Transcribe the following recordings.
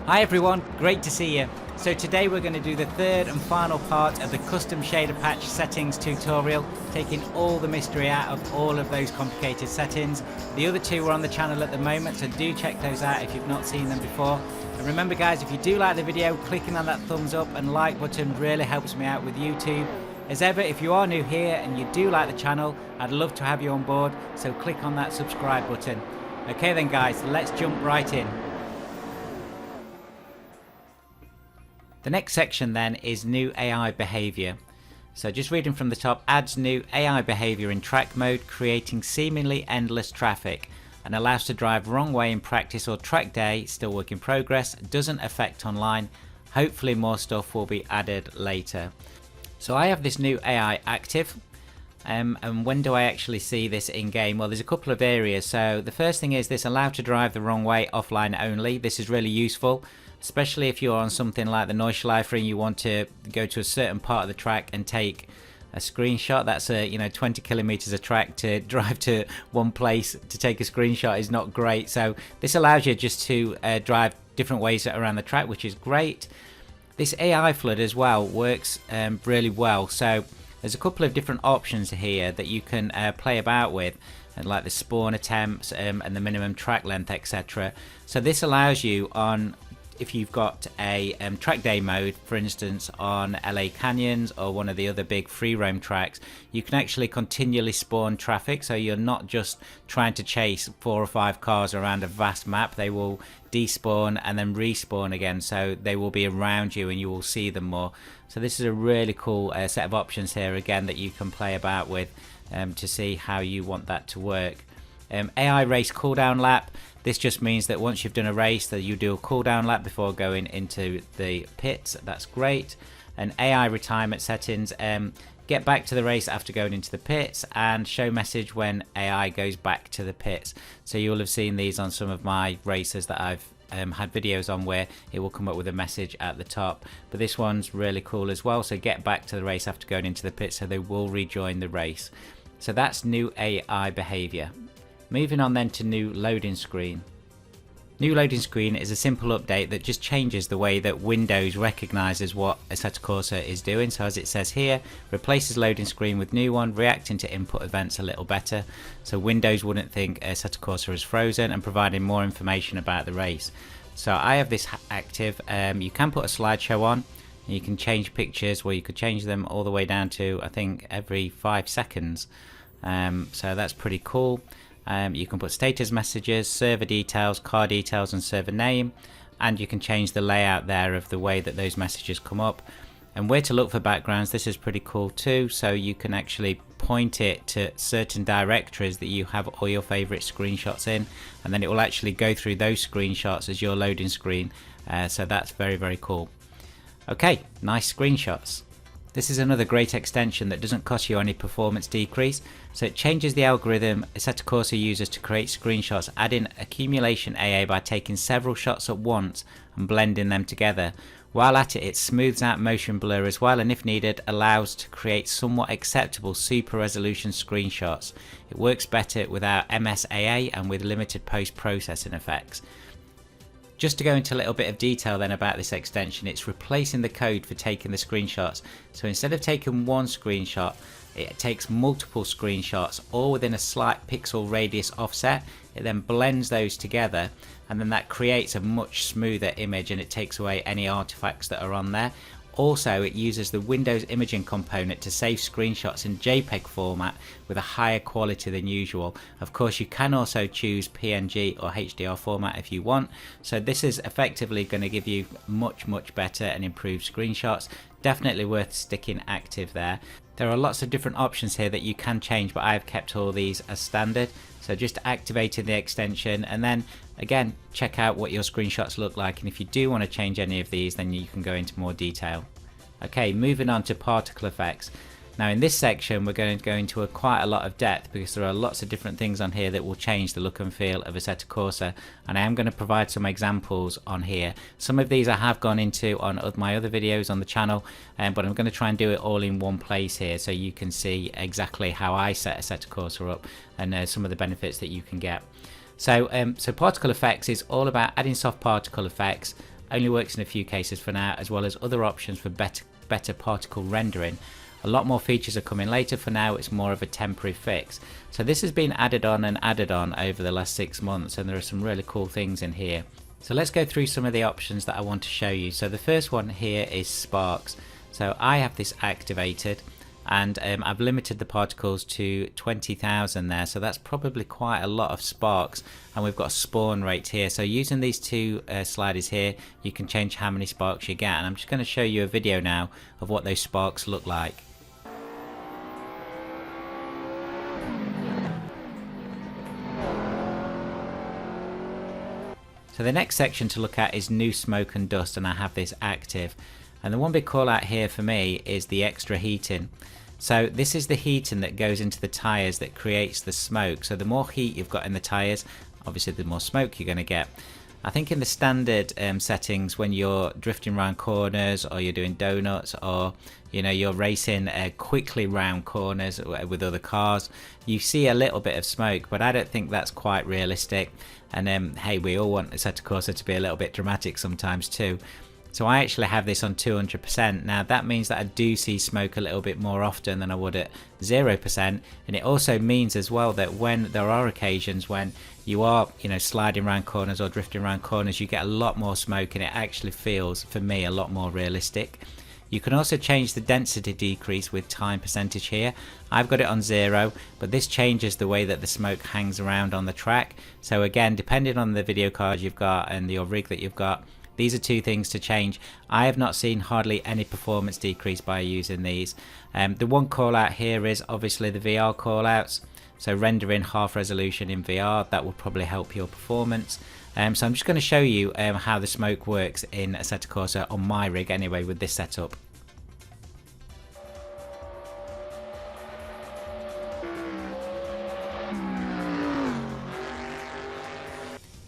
Hi everyone, great to see you. So today we're going to do the third and final part of the custom shader patch settings tutorial, taking all the mystery out of all of those complicated settings. The other two are on the channel at the moment, so do check those out if you've not seen them before. And remember guys, if you do like the video, clicking on that thumbs up and like button really helps me out with YouTube. As ever, if you are new here and you do like the channel, I'd love to have you on board, so click on that subscribe button. Okay then guys, let's jump right in. The next section then is new AI behavior. So just reading from the top, adds new AI behavior in track mode, creating seemingly endless traffic and allows to drive wrong way in practice or track day, still work in progress, doesn't affect online. Hopefully more stuff will be added later. So I have this new AI active. And when do I actually see this in game? Well, there's a couple of areas. So the first thing is this allow to drive the wrong way offline only. This is really useful, especially if you're on something like the Neuschleifer and you want to go to a certain part of the track and take a screenshot. That's a 20 kilometers of track to drive to one place to take a screenshot is not great. So this allows you just to drive different ways around the track, which is great. This AI flood as well works really well. So there's a couple of different options here that you can play about with, like the spawn attempts and the minimum track length, etc. So this allows you on, if you've got a track day mode, for instance on LA Canyons or one of the other big free roam tracks, you can actually continually spawn traffic, so you're not just trying to chase 4 or 5 cars around a vast map. They will despawn and then respawn again, so they will be around you and you will see them more. So this is a really cool set of options here again that you can play about with to see how you want that to work. AI race cooldown lap. This just means that once you've done a race that you do a cooldown lap before going into the pits. That's great. And AI retirement settings. Get back to the race after going into the pits and show message when AI goes back to the pits. So you'll have seen these on some of my races that I've had videos on where it will come up with a message at the top. But this one's really cool as well. So get back to the race after going into the pits, so they will rejoin the race. So that's new AI behavior. Moving on then to new loading screen. New loading screen is a simple update that just changes the way that Windows recognizes what Assetto Corsa is doing. So as it says here, replaces loading screen with new one, reacting to input events a little better. So Windows wouldn't think Assetto Corsa is frozen and providing more information about the race. So I have this active. You can put a slideshow on. You can change pictures, where you could change them all the way down to, I think, every 5 seconds. So that's pretty cool. You can put status messages, server details, car details and server name, and you can change the layout there of the way that those messages come up and where to look for backgrounds. This is pretty cool too, so you can actually point it to certain directories that you have all your favorite screenshots in, and then it will actually go through those screenshots as your loading screen. So that's very, very cool. Okay, nice screenshots. This is another great extension that doesn't cost you any performance decrease. So it changes the algorithm Assetto Corsa uses to create screenshots, adding accumulation AA by taking several shots at once and blending them together. While at it, it smooths out motion blur as well, and if needed, allows to create somewhat acceptable super resolution screenshots. It works better without MSAA and with limited post-processing effects. Just to go into a little bit of detail then about this extension, it's replacing the code for taking the screenshots. So instead of taking one screenshot, it takes multiple screenshots, all within a slight pixel radius offset. It then blends those together, and then that creates a much smoother image, and it takes away any artifacts that are on there. Also, it uses the Windows imaging component to save screenshots in JPEG format with a higher quality than usual. Of course, you can also choose PNG or HDR format if you want. So this is effectively going to give you much better and improved screenshots. Definitely worth sticking active there. There are lots of different options here that you can change, but I've kept all these as standard. So just activating the extension, and then again check out what your screenshots look like, and if you do want to change any of these, then you can go into more detail. Okay, moving on to particle effects. Now in this section we're going to go into quite a lot of depth, because there are lots of different things on here that will change the look and feel of Assetto Corsa, and I am going to provide some examples on here. Some of these I have gone into on my other videos on the channel, but I'm going to try and do it all in one place here so you can see exactly how I set Assetto Corsa up and some of the benefits that you can get. So particle effects is all about adding soft particle effects only works in a few cases for now, as well as other options for better particle rendering. A lot more features are coming later. For now, it's more of a temporary fix. So this has been added on and added on over the last 6 months, and there are some really cool things in here. So let's go through some of the options that I want to show you. So the first one here is sparks. So I have this activated, and I've limited the particles to 20,000 there, so that's probably quite a lot of sparks, and we've got a spawn rate here. So using these two sliders here, you can change how many sparks you get, and I'm just going to show you a video now of what those sparks look like. So the next section to look at is new smoke and dust, and I have this active. And the one big call out here for me is the extra heating. So this is the heating that goes into the tyres that creates the smoke. So the more heat you've got in the tyres, obviously the more smoke you're going to get. I think in the standard settings, when you're drifting around corners, or you're doing donuts, or you're racing quickly round corners with other cars, you see a little bit of smoke, but I don't think that's quite realistic. And hey, we all want Assetto Corsa to be a little bit dramatic sometimes too. So I actually have this on 200%. Now that means that I do see smoke a little bit more often than I would at 0%. And it also means as well that when there are occasions when you are, sliding around corners or drifting around corners, you get a lot more smoke, and it actually feels, for me, a lot more realistic. You can also change the density decrease with time percentage here. I've got it on 0, but this changes the way that the smoke hangs around on the track. So again, depending on the video card you've got and your rig that you've got, these are two things to change. I have not seen hardly any performance decrease by using these. The one call out here is obviously the VR call outs. So rendering half resolution in VR, that will probably help your performance. So I'm just going to show you how the smoke works in Assetto Corsa on my rig anyway with this setup.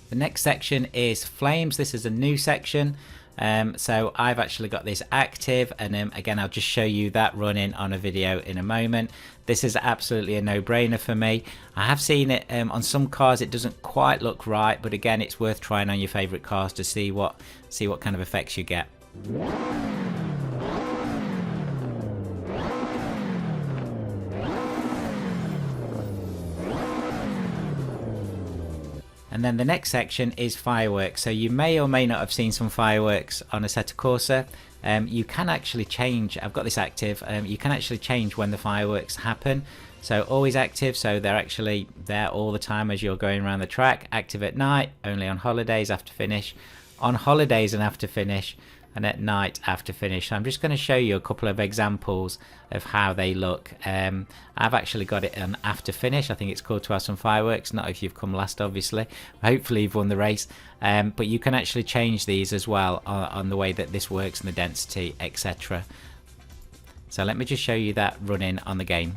The next section is flames. This is a new section. So I've actually got this active, and again I'll just show you that running on a video in a moment. This is absolutely a no-brainer for me. I have seen it on some cars, it doesn't quite look right, but again it's worth trying on your favorite cars to see what kind of effects you get. And then the next section is fireworks. So you may or may not have seen some fireworks on Assetto Corsa. You can actually change, I've got this active, you can actually change when the fireworks happen. So always active, so they're actually there all the time as you're going around the track. Active at night, only on holidays after finish, on holidays and after finish, and at night after finish. So I'm just going to show you a couple of examples of how they look. I've actually got it on after finish. I think it's cool to have some fireworks, not if you've come last obviously. Hopefully you've won the race, but you can actually change these as well on the way that this works and the density, etc. So let me just show you that running on the game.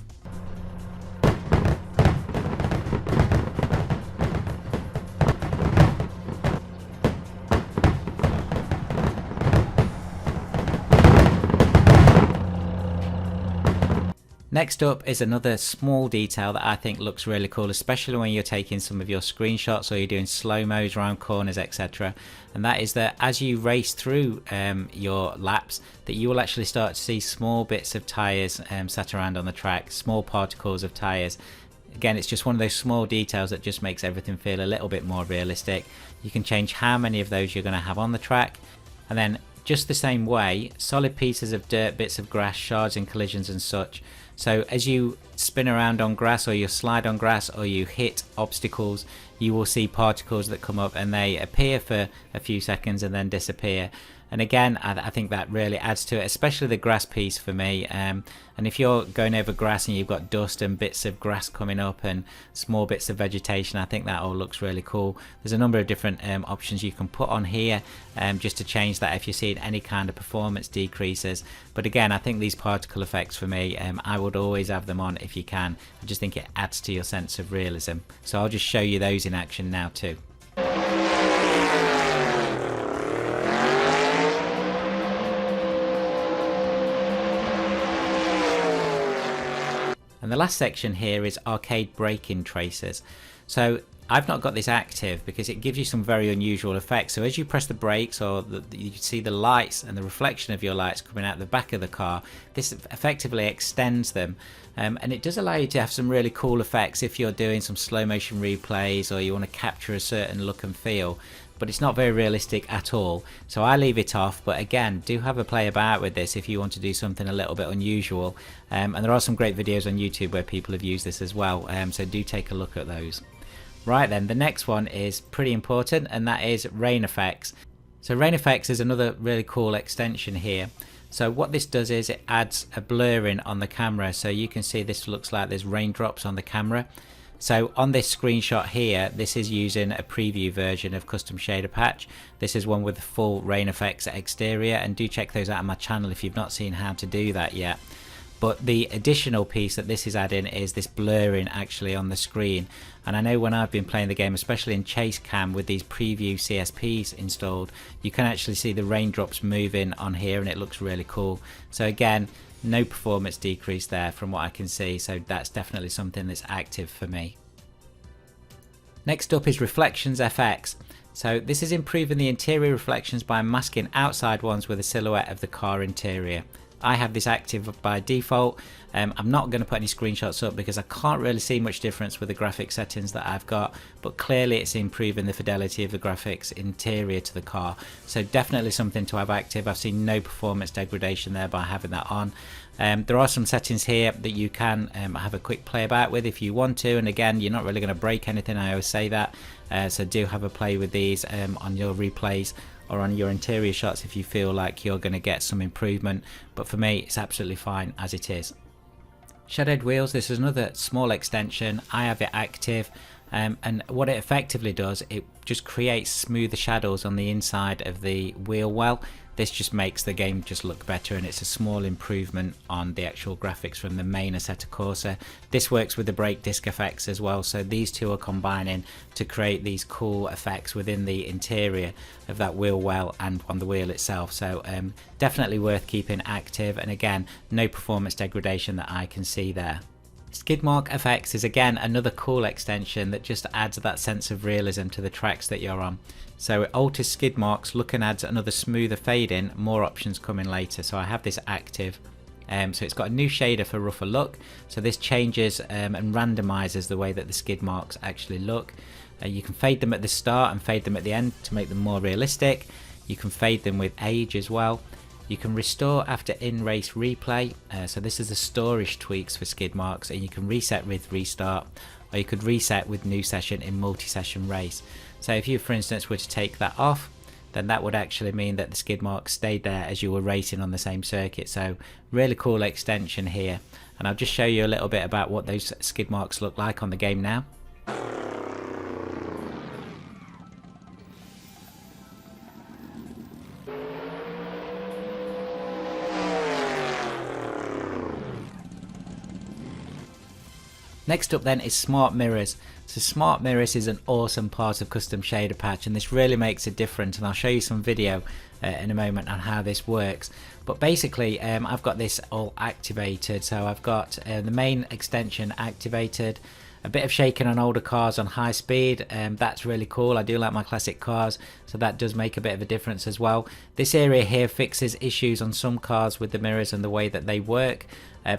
Next up is another small detail that I think looks really cool, especially when you're taking some of your screenshots or you're doing slow-mos around corners, etc. And that is that as you race through your laps, that you will actually start to see small bits of tyres sat around on the track, small particles of tyres. Again, it's just one of those small details that just makes everything feel a little bit more realistic. You can change how many of those you're going to have on the track, and then just the same way, solid pieces of dirt, bits of grass, shards and collisions and such. So as you spin around on grass, or you slide on grass, or you hit obstacles, you will see particles that come up and they appear for a few seconds and then disappear. And again, I think that really adds to it, especially the grass piece for me. And if you're going over grass and you've got dust and bits of grass coming up and small bits of vegetation, I think that all looks really cool. There's a number of different options you can put on here just to change that if you're seeing any kind of performance decreases. But again, I think these particle effects for me, I would always have them on if you can. I just think it adds to your sense of realism. So I'll just show you those in action now too. And the last section here is arcade braking traces. So I've not got this active because it gives you some very unusual effects. So as you press the brakes, or you can see the lights and the reflection of your lights coming out the back of the car, this effectively extends them. And it does allow you to have some really cool effects if you're doing some slow motion replays or you want to capture a certain look and feel. But it's not very realistic at all, so I leave it off. But again, do have a play about with this if you want to do something a little bit unusual, and there are some great videos on YouTube where people have used this as well, so do take a look at those. Right then, the next one is pretty important, and that is rain effects. So rain effects is another really cool extension here. So what this does is it adds a blurring on the camera, so you can see this looks like there's raindrops on the camera. So on this screenshot here, this is using a preview version of Custom Shader Patch. This is one with the full rain effects exterior, and do check those out on my channel if you've not seen how to do that yet. But the additional piece that this is adding is this blurring actually on the screen. And I know when I've been playing the game, especially in Chase Cam with these preview CSPs installed, you can actually see the raindrops moving on here, and it looks really cool. So again, no performance decrease there from what I can see, so that's definitely something that's active for me. Next up is Reflections FX. So this is improving the interior reflections by masking outside ones with a silhouette of the car interior. I have this active by default. I'm not going to put any screenshots up because I can't really see much difference with the graphic settings that I've got, but clearly it's improving the fidelity of the graphics interior to the car, so definitely something to have active. I've seen no performance degradation there by having that on. There are some settings here that you can have a quick play about with if you want to, and again, you're not really going to break anything, I always say that, so do have a play with these on your replays or on your interior shots if you feel like you're going to get some improvement, but for me it's absolutely fine as it is. Shadowed wheels, this is another small extension. I have it active, and what it effectively does, it just creates smoother shadows on the inside of the wheel well. This just makes the game just look better, and it's a small improvement on the actual graphics from the main Assetto Corsa. This works with the brake disc effects as well, so these two are combining to create these cool effects within the interior of that wheel well and on the wheel itself. So definitely worth keeping active, and again, no performance degradation that I can see there. Skidmark FX is again another cool extension that just adds that sense of realism to the tracks that you're on. So it alters skid marks, look, and adds another smoother fade in, more options coming later. So I have this active. So it's got a new shader for rougher look. So this changes and randomizes the way that the skid marks actually look. You can fade them at the start and fade them at the end to make them more realistic. You can fade them with age as well. You can restore after in-race replay, so this is the storage tweaks for skid marks, and you can reset with restart, or you could reset with new session in multi-session race. So if you, for instance, were to take that off, then that would actually mean that the skid marks stayed there as you were racing on the same circuit. So really cool extension here, and I'll just show you a little bit about what those skid marks look like on the game now. Next up then is smart mirrors. So smart mirrors is an awesome part of Custom Shader Patch, and this really makes a difference, and I'll show you some video in a moment on how this works. But basically I've got this all activated, so I've got the main extension activated, a bit of shaking on older cars on high speed, that's really cool. I do like my classic cars, so that does make a bit of a difference as well. This area here fixes issues on some cars with the mirrors and the way that they work.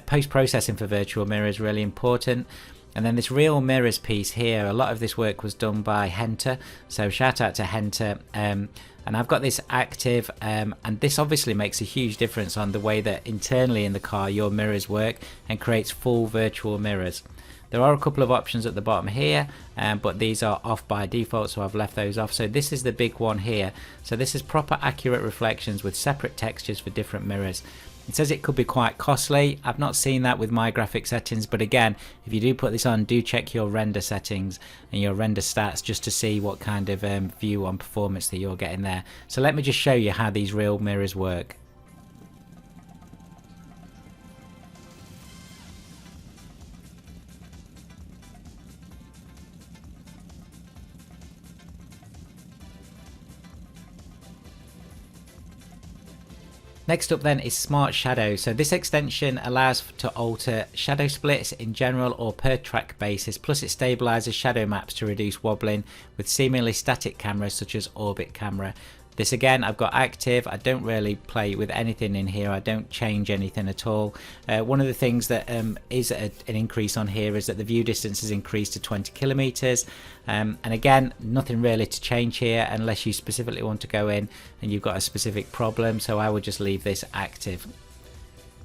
Post-processing for virtual mirrors really important. And then this real mirrors piece here, a lot of this work was done by Henter, so shout out to Henter. And I've got this active, and this obviously makes a huge difference on the way that internally in the car your mirrors work and creates full virtual mirrors. There are a couple of options at the bottom here, but these are off by default, so I've left those off. So this is the big one here. So this is proper accurate reflections with separate textures for different mirrors. It says it could be quite costly. I've not seen that with my graphic settings, but again, if you do put this on, do check your render settings and your render stats just to see what kind of view on performance that you're getting there. So let me just show you how these real mirrors work. Next up then is Smart Shadow. So this extension allows to alter shadow splits in general or per track basis, plus it stabilizes shadow maps to reduce wobbling with seemingly static cameras such as Orbit camera. This again I've got active. I don't really play with anything in here. I don't change anything at all. One of the things that is an increase on here is that the view distance is increased to 20 kilometers. And again, nothing really to change here unless you specifically want to go in and you've got a specific problem. So I would just leave this active.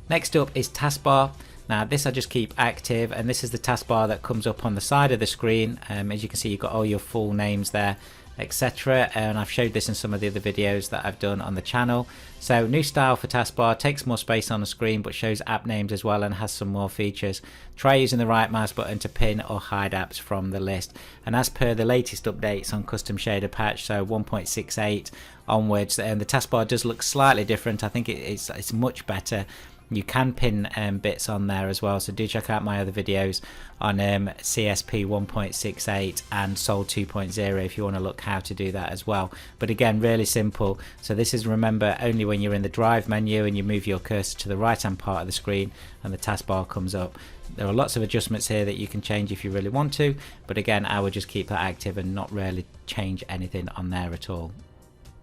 Next up is Taskbar. Now this I just keep active, and this is the taskbar that comes up on the side of the screen. As you can see, you've got all your full names there, etc. And I've showed this in some of the other videos that I've done on the channel. So new style for taskbar, takes more space on the screen but shows app names as well and has some more features. Try using the right mouse button to pin or hide apps from the list. And as per the latest updates on custom shader patch, so 1.68 onwards, the taskbar does look slightly different. I think it's much better. You can pin bits on there as well, so do check out my other videos on CSP 1.68 and Sol 2.0 if you want to look how to do that as well. But again, really simple. So this is, remember, only when you're in the drive menu and you move your cursor to the right hand part of the screen and the taskbar comes up. There are lots of adjustments here that you can change if you really want to, but again, I would just keep that active and not really change anything on there at all.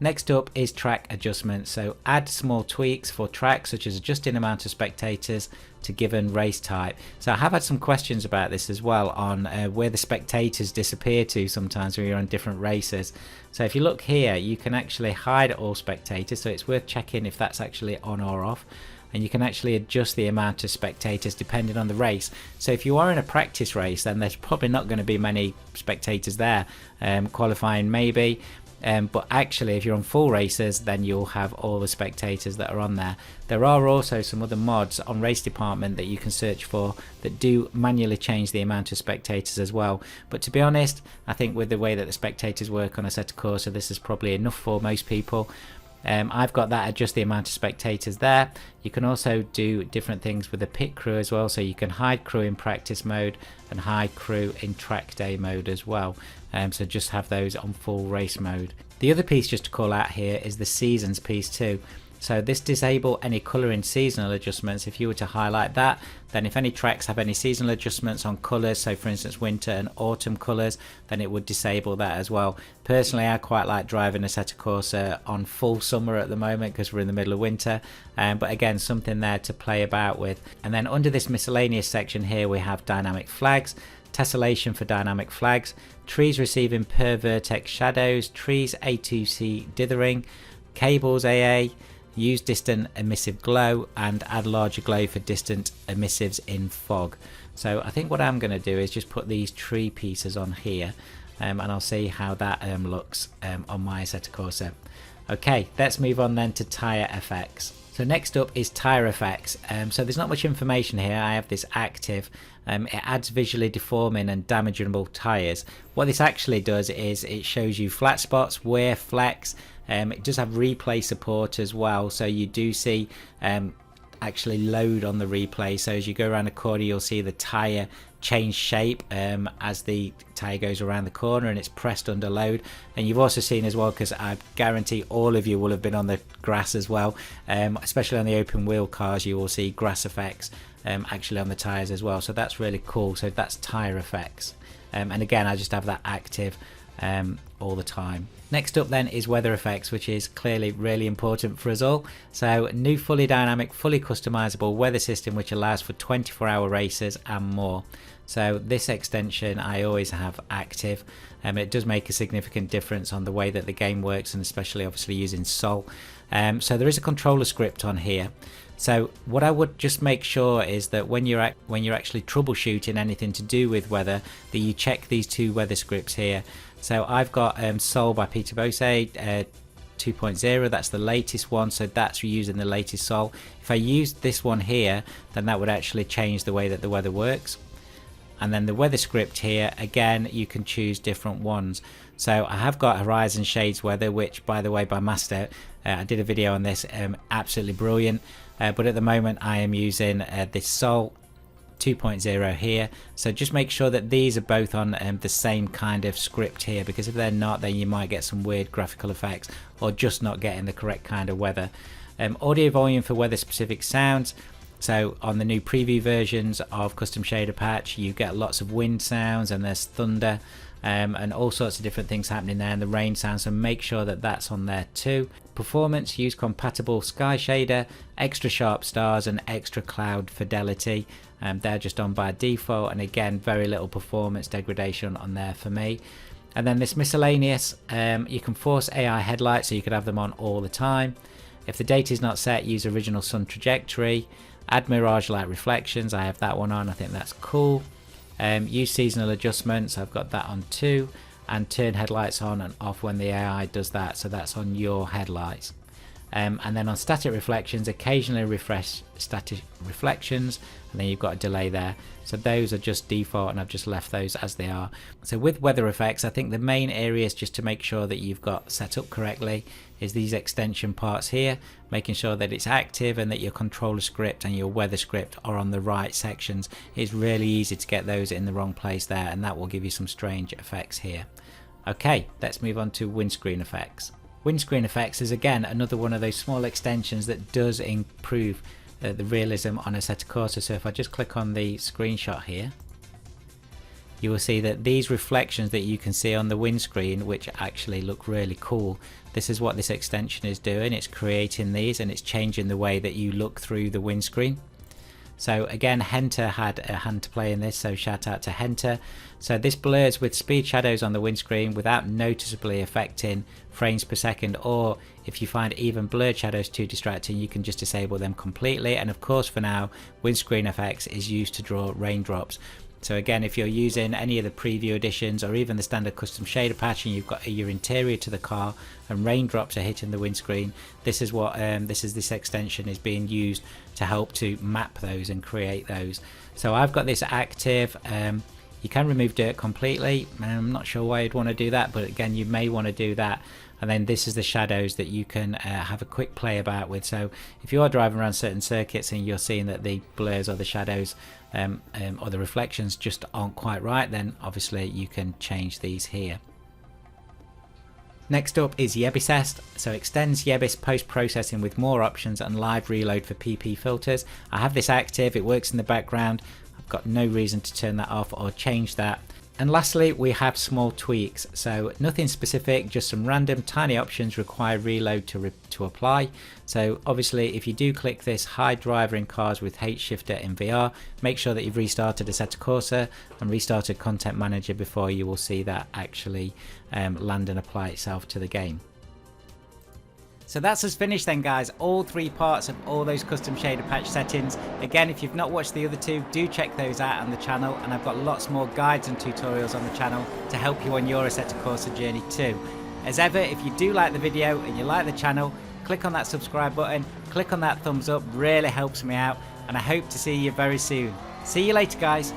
Next up is track adjustments. So add small tweaks for tracks, such as adjusting amount of spectators to given race type. So I have had some questions about this as well on where the spectators disappear to sometimes when you're on different races. So if you look here, you can actually hide all spectators, so it's worth checking if that's actually on or off. And you can actually adjust the amount of spectators depending on the race. So if you are in a practice race, then there's probably not going to be many spectators there. Qualifying maybe. But actually if you're on full races, then you'll have all the spectators that are on there. There are also some other mods on Race Department that you can search for that do manually change the amount of spectators as well. But to be honest, I think with the way that the spectators work on Assetto Corsa, this is probably enough for most people. I've got that adjust the amount of spectators there. You can also do different things with the pit crew as well, so you can hide crew in practice mode and hide crew in track day mode as well. So just have those on full race mode. The other piece just to call out here is the seasons piece too. So this disable any colouring seasonal adjustments. If you were to highlight that, then if any tracks have any seasonal adjustments on colours, so for instance winter and autumn colours, then it would disable that as well. Personally, I quite like driving Assetto Corsa on full summer at the moment because we're in the middle of winter, but again, something there to play about with. And then under this miscellaneous section here, we have dynamic flags, tessellation for dynamic flags, trees receiving per vertex shadows, trees A2C dithering, cables AA, use distant emissive glow, and add larger glow for distant emissives in fog. So I think what I'm going to do is just put these tree pieces on here, and I'll see how that looks on my Assetto Corsa. Okay, let's move on then to Tyre Effects. So next up is Tyre Effects. So there's not much information here. I have this active. It adds visually deforming and damageable tyres. What this actually does is it shows you flat spots, wear, flex. It does have replay support as well, so you do see actually load on the replay. So as you go around the corner, you'll see the tyre change shape as the tyre goes around the corner and it's pressed under load. And you've also seen as well, because I guarantee all of you will have been on the grass as well, especially on the open wheel cars, you will see grass effects actually on the tyres as well. So that's really cool. So that's Tyre Effects, and again, I just have that active all the time. Next up then is weather effects, which is clearly really important for us all. So new fully dynamic, fully customizable weather system which allows for 24-hour races and more. So this extension I always have active, and it does make a significant difference on the way that the game works, and especially obviously using Sol. So there is a controller script on here. So what I would just make sure is that when you're actually troubleshooting anything to do with weather, that you check these two weather scripts here. So I've got Sol by Peter Bose 2.0, that's the latest one, so that's using the latest Sol. If I use this one here, then that would actually change the way that the weather works. And then the weather script here, again, you can choose different ones. So I have got Horizon Shades Weather, which by the way by Master, I did a video on this, absolutely brilliant. But at the moment I am using this Sol 2.0 here. So just make sure that these are both on the same kind of script here, because if they're not, then you might get some weird graphical effects or just not getting the correct kind of weather. Audio volume for weather specific sounds. So on the new preview versions of Custom Shader Patch, you get lots of wind sounds and there's thunder and all sorts of different things happening there, and the rain sounds, so make sure that that's on there too. Performance, use compatible sky shader, extra sharp stars and extra cloud fidelity. They're just on by default, and again very little performance degradation on there for me. And then this miscellaneous, you can force AI headlights, so you could have them on all the time. If the date is not set, use original sun trajectory. Add mirage light reflections, I have that one on, I think that's cool. Use seasonal adjustments, I've got that on too. And turn headlights on and off when the AI does that, so that's on your headlights. And then on static reflections, occasionally refresh static reflections, and then you've got a delay there. So those are just default, and I've just left those as they are. So with weather effects, I think the main areas just to make sure that you've got set up correctly is these extension parts here, making sure that it's active and that your controller script and your weather script are on the right sections. It's really easy to get those in the wrong place there, and that will give you some strange effects here. Okay, let's move on to windscreen effects. Windscreen effects is again another one of those small extensions that does improve the realism on Assetto Corsa. So if I just click on the screenshot here, you will see that these reflections that you can see on the windscreen, which actually look really cool, this is what this extension is doing. It's creating these and it's changing the way that you look through the windscreen. So again, Henter had a hand to play in this, so shout out to Henter. So this blurs with speed shadows on the windscreen without noticeably affecting frames per second, or if you find even blurred shadows too distracting, you can just disable them completely. And of course for now, windscreen effects is used to draw raindrops. So again, if you're using any of the preview editions or even the standard custom shader patch and you've got your interior to the car and raindrops are hitting the windscreen, this is what this extension is being used to help to map those and create those. So I've got this active. You can remove dirt completely. I'm not sure why you'd want to do that, but again, you may want to do that. And then this is the shadows that you can have a quick play about with. So if you are driving around certain circuits and you're seeing that the blurs or the shadows or the reflections just aren't quite right, then obviously you can change these here. Next up is Yebist. So extends Yebist post-processing with more options and live reload for PP filters. I have this active, it works in the background. I've got no reason to turn that off or change that. And lastly, we have small tweaks, so nothing specific, just some random tiny options require reload to apply. So obviously if you do click this hide driver in cars with H shifter in VR, make sure that you've restarted Assetto Corsa and restarted Content Manager before you will see that actually land and apply itself to the game. So that's us finished then, guys, all three parts of all those custom shader patch settings. Again, if you've not watched the other two, do check those out on the channel, and I've got lots more guides and tutorials on the channel to help you on your Assetto Corsa journey too. As ever, if you do like the video and you like the channel, click on that subscribe button, click on that thumbs up, really helps me out, and I hope to see you very soon. See you later, guys.